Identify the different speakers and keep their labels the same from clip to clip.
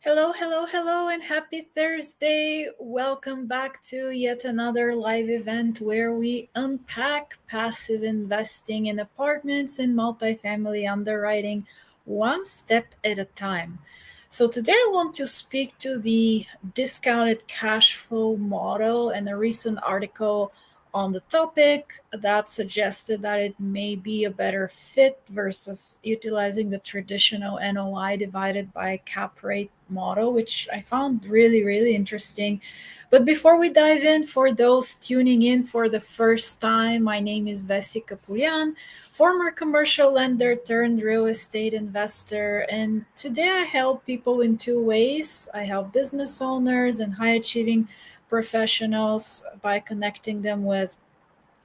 Speaker 1: Hello, hello, hello, and happy Thursday. Welcome back to yet another live event where we unpack passive investing in apartments and multifamily underwriting one step at a time. So, today I want to speak to the discounted cash flow model and a recent article on the topic that suggested that it may be a better fit versus utilizing the traditional NOI divided by cap rate model, which I found really, really interesting. But before we dive in, for those tuning in for the first time, my name is Vessi Kapuyan, former commercial lender turned real estate investor. And today I help people in two ways. I help business owners and high achieving professionals by connecting them with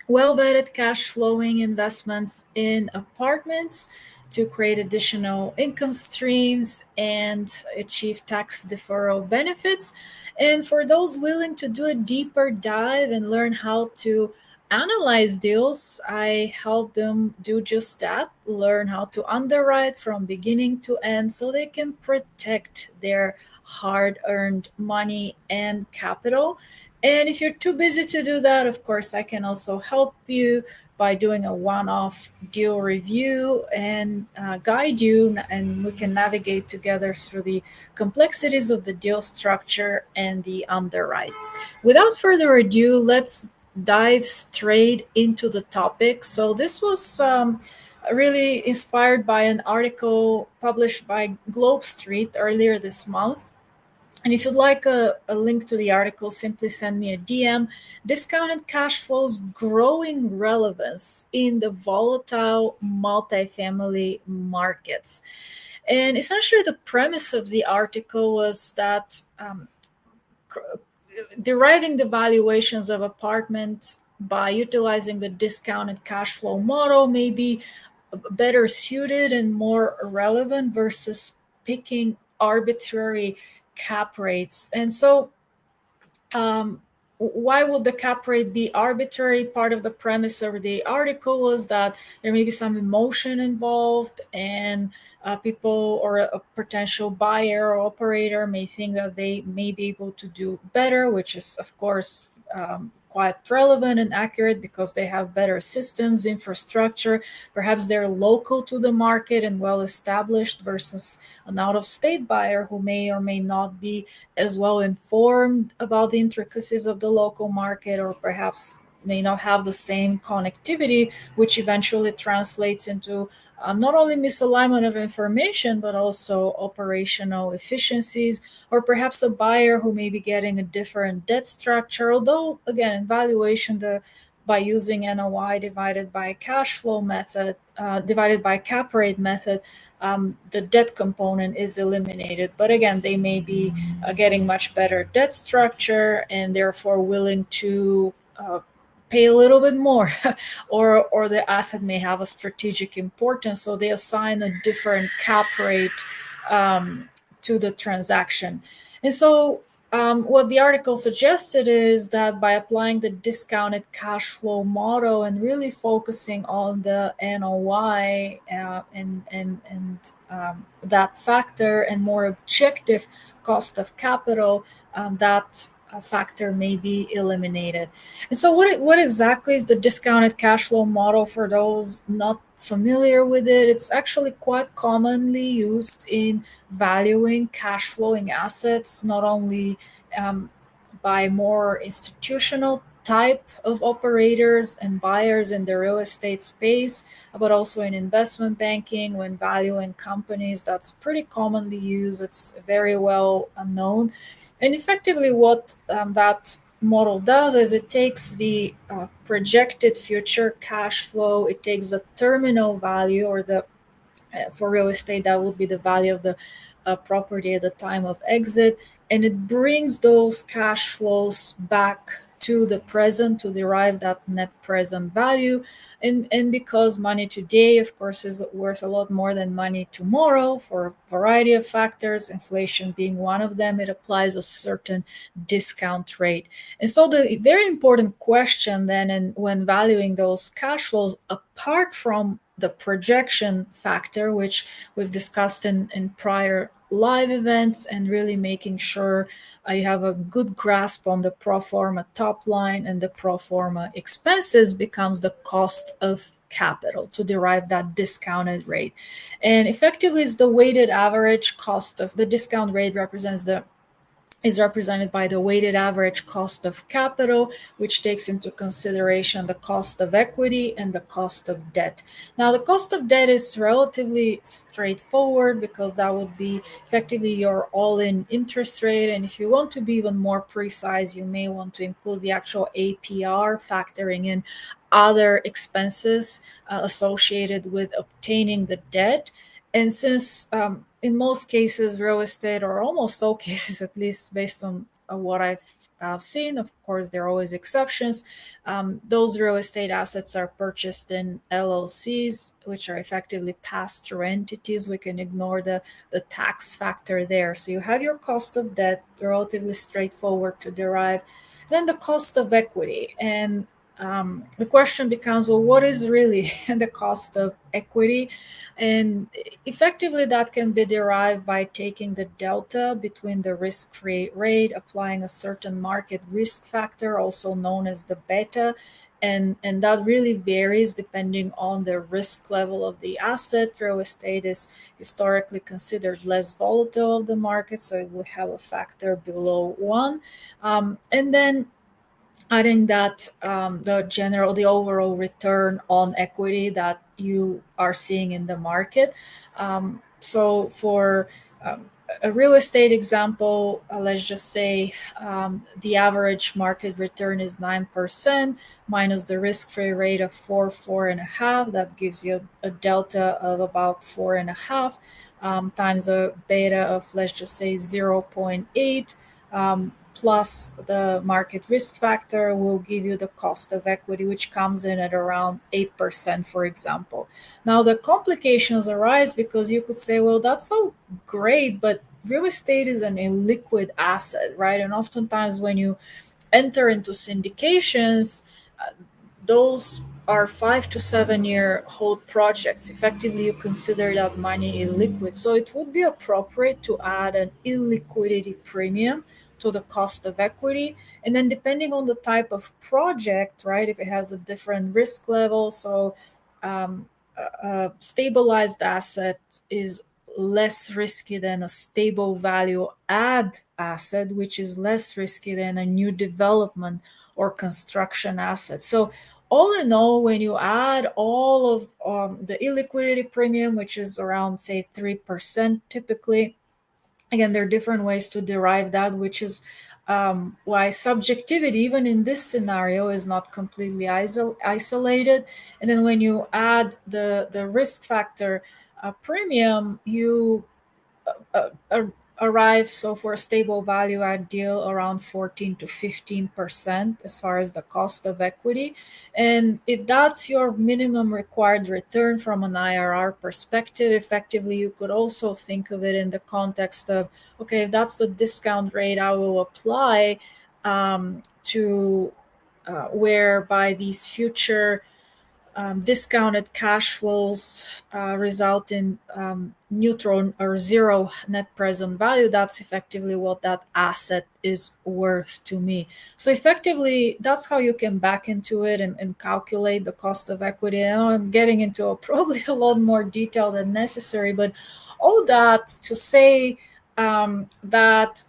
Speaker 1: well-vetted cash flowing investments in apartments to create additional income streams and achieve tax deferral benefits. And for those willing to do a deeper dive and learn how to analyze deals, I help them do just that, learn how to underwrite from beginning to end so they can protect their hard earned money and capital. And if you're too busy to do that, of course, I can also help you by doing a one-off deal review and guide you, and we can navigate together through the complexities of the deal structure and the underwrite. Without further ado, let's dive straight into the topic. So this was really inspired by an article published by Globe Street earlier this month. And if you'd like a link to the article, simply send me a DM. Discounted cash flows growing relevance in the volatile multifamily markets. And essentially, the premise of the article was that deriving the valuations of apartments by utilizing the discounted cash flow model may be better suited and more relevant versus picking arbitrary cap rates. And so, why would the cap rate be arbitrary? Part of the premise of the article was that there may be some emotion involved, and people or a potential buyer or operator may think that they may be able to do better, which is, of course, quite relevant and accurate because they have better systems, infrastructure. Perhaps they're local to the market and well established versus an out of state buyer who may or may not be as well informed about the intricacies of the local market, or perhaps may not have the same connectivity, which eventually translates into not only misalignment of information, but also operational efficiencies, or perhaps a buyer who may be getting a different debt structure. Although, again, in valuation, by using NOI divided by cash flow method, divided by cap rate method, the debt component is eliminated. But again, they may be getting much better debt structure and therefore willing to pay a little bit more, or the asset may have a strategic importance, so they assign a different cap rate to the transaction. And so what the article suggested is that by applying the discounted cash flow model and really focusing on the NOI and that factor, and more objective cost of capital, that factor may be eliminated. And so what exactly is the discounted cash flow model for those not familiar with it? It's actually quite commonly used in valuing cash flowing assets, not only by more institutional type of operators and buyers in the real estate space, but also in investment banking when valuing companies. That's pretty commonly used. It's very well known. And effectively, what that model does is it takes the projected future cash flow, it takes the terminal value, or the for real estate, that would be the value of the property at the time of exit, and it brings those cash flows back to the present to derive that net present value. And because money today, of course, is worth a lot more than money tomorrow for a variety of factors, inflation being one of them, it applies a certain discount rate. And so the very important question then, and when valuing those cash flows apart from the projection factor, which we've discussed in prior live events, and really making sure I have a good grasp on the pro forma top line and the pro forma expenses, becomes the cost of capital to derive that discounted rate. And effectively is the weighted average cost of the discount rate represents the is represented by the weighted average cost of capital, which takes into consideration the cost of equity and the cost of debt. Now, the cost of debt is relatively straightforward because that would be effectively your all-in interest rate. And if you want to be even more precise, you may want to include the actual APR, factoring in other expenses associated with obtaining the debt. And since in most cases, real estate, or almost all cases, at least based on what I've seen, of course, there are always exceptions. Those real estate assets are purchased in LLCs, which are effectively pass-through entities. We can ignore the tax factor there. So you have your cost of debt, relatively straightforward to derive. Then the cost of equity. And the question becomes, well, what is really the cost of equity? And effectively, that can be derived by taking the delta between the risk-free rate, applying a certain market risk factor, also known as the beta, and that really varies depending on the risk level of the asset. Real estate is historically considered less volatile of the market, so it would have a factor below 1. And then adding that the overall return on equity that you are seeing in the market. So for a real estate example, let's just say the average market return is 9% minus the risk-free rate of 4.5. That gives you a delta of about 4.5 times a beta of, let's just say, 0.8. Plus the market risk factor will give you the cost of equity, which comes in at around 8%, for example. Now, the complications arise because you could say, well, that's all great, but real estate is an illiquid asset, right? And oftentimes when you enter into syndications, those are 5 to 7 year hold projects. Effectively, you consider that money illiquid. So it would be appropriate to add an illiquidity premium to the cost of equity. And then depending on the type of project, right, if it has a different risk level, so a stabilized asset is less risky than a stable value add asset, which is less risky than a new development or construction asset. So all in all, when you add all of the illiquidity premium, which is around, say, 3% typically, again, there are different ways to derive that, which is why subjectivity, even in this scenario, is not completely isolated. And then when you add the risk factor premium, you arrive, so for a stable value add deal, around 14 to 15% as far as the cost of equity. And if that's your minimum required return from an IRR perspective, effectively you could also think of it in the context of, okay, if that's the discount rate I will apply to whereby these future discounted cash flows result in neutral or zero net present value, that's effectively what that asset is worth to me. So effectively, that's how you can back into it and calculate the cost of equity. I know I'm getting into probably a lot more detail than necessary, but all that to say that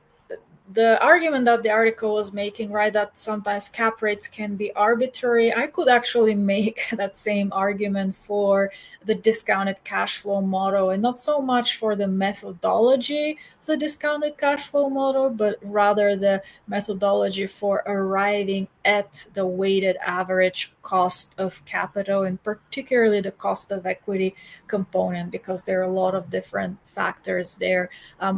Speaker 1: the argument that the article was making, right, that sometimes cap rates can be arbitrary, I could actually make that same argument for the discounted cash flow model, and not so much for the methodology of the discounted cash flow model, but rather the methodology for arriving at the weighted average cost of capital, and particularly the cost of equity component, because there are a lot of different factors there.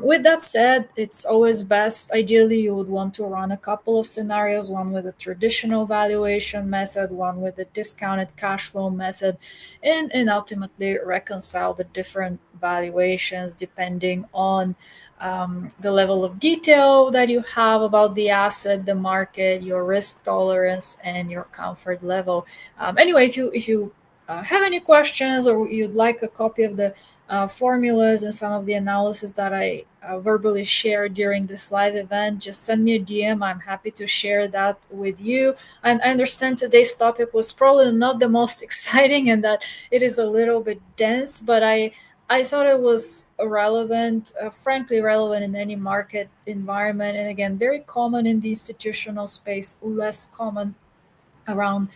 Speaker 1: With that said, it's always best, ideally, you would want to run a couple of scenarios, one with a traditional valuation method, one with a discounted cash flow method, and ultimately reconcile the different valuations depending on the level of detail that you have about the asset, the market, your risk tolerance, and your comfort level. Anyway, if you have any questions or you'd like a copy of the formulas and some of the analysis that I verbally shared during this live event, just send me a DM. I'm happy to share that with you. And I understand today's topic was probably not the most exciting and that it is a little bit dense, but I thought it was relevant, frankly relevant in any market environment, and again, very common in the institutional space, less common around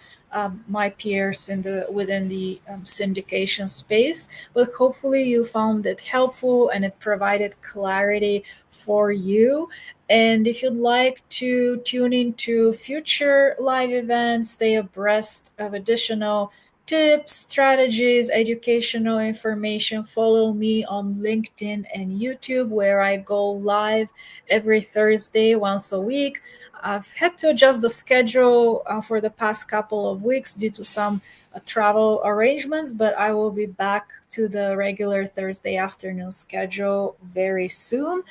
Speaker 1: my peers in the within the syndication space. But hopefully you found it helpful and it provided clarity for you. And if you'd like to tune into future live events, stay abreast of additional tips, strategies, educational information, follow me on LinkedIn and YouTube, where I go live every Thursday once a week. I've had to adjust the schedule for the past couple of weeks due to some travel arrangements, but I will be back to the regular Thursday afternoon schedule very soon.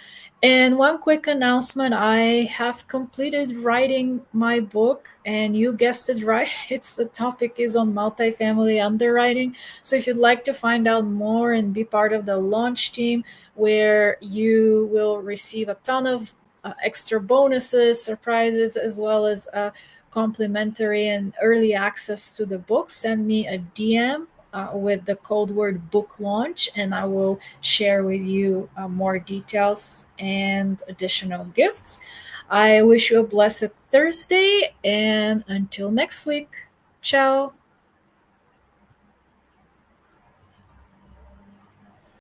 Speaker 1: And one quick announcement, I have completed writing my book, and you guessed it right. It's the topic is on multifamily underwriting. So if you'd like to find out more and be part of the launch team, where you will receive a ton of extra bonuses, surprises, as well as complimentary and early access to the book, send me a DM with the code word book launch, and I will share with you more details and additional gifts. I wish you a blessed Thursday, and until next week, ciao.